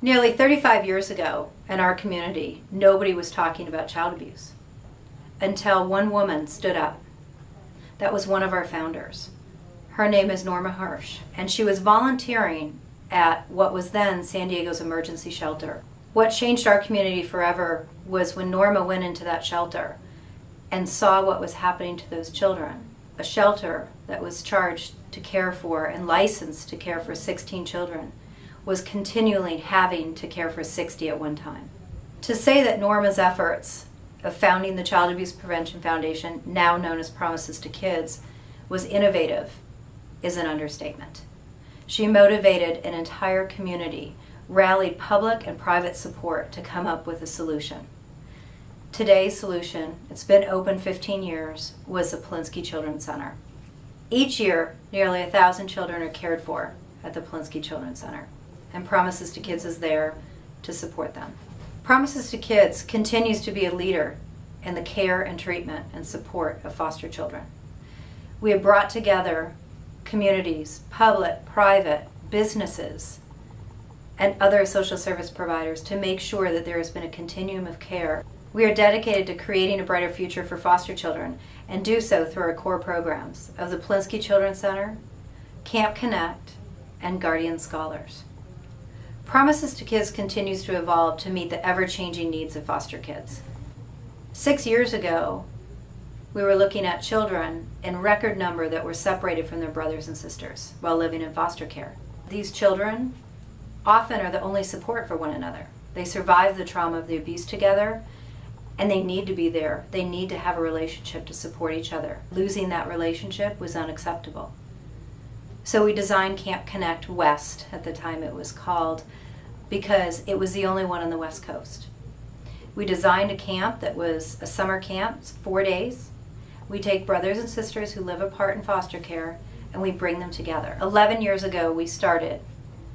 Nearly 35 years ago in our community, nobody was talking about child abuse until one woman stood up. That was one of our founders. Her name is Norma Hirsch, and she was volunteering at what was then San Diego's emergency shelter. What changed our community forever was when Norma went into that shelter and saw what was happening to those children. A shelter that was charged to care for and licensed to care for 16 children was continually having to care for 60 at one time. To say that Norma's efforts of founding the Child Abuse Prevention Foundation, now known as Promises2Kids, was innovative is an understatement. She motivated an entire community, rallied public and private support to come up with a solution. Today's solution, it's been open 15 years, was the Polinsky Children's Center. Each year, nearly 1,000 children are cared for at the Polinsky Children's Center, and Promises2Kids is there to support them. Promises2Kids continues to be a leader in the care and treatment and support of foster children. We have brought together communities, public, private, businesses, and other social service providers to make sure that there has been a continuum of care. We are dedicated to creating a brighter future for foster children and do so through our core programs of the Polinsky Children's Center, Camp Connect, and Guardian Scholars. Promises2Kids continues to evolve to meet the ever-changing needs of foster kids. 6 years ago, we were looking at children in record number that were separated from their brothers and sisters while living in foster care. These children often are the only support for one another. They survive the trauma of the abuse together, and they need to be there. They need to have a relationship to support each other. Losing that relationship was unacceptable. So we designed Camp Connect West, at the time it was called, because it was the only one on the West Coast. We designed a camp that was a summer camp, it's 4 days. We take brothers and sisters who live apart in foster care and we bring them together. 11 years ago we started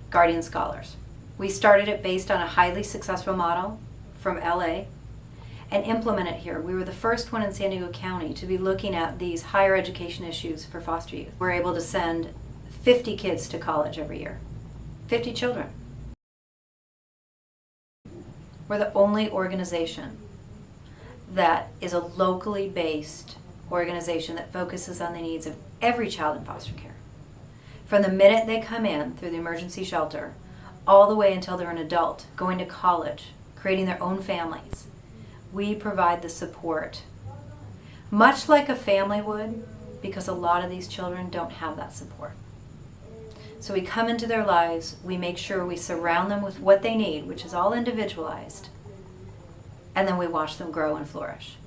Guardian Scholars. We started it based on a highly successful model from LA and implemented it here. We were the first one in San Diego County to be looking at these higher education issues for foster youth. We're able to send 50 kids to college every year, 50 children. We're the only organization that is a locally based organization that focuses on the needs of every child in foster care. From the minute they come in through the emergency shelter, all the way until they're an adult, going to college, creating their own families, we provide the support, much like a family would, because a lot of these children don't have that support. So we come into their lives, we make sure we surround them with what they need, which is all individualized, and then we watch them grow and flourish.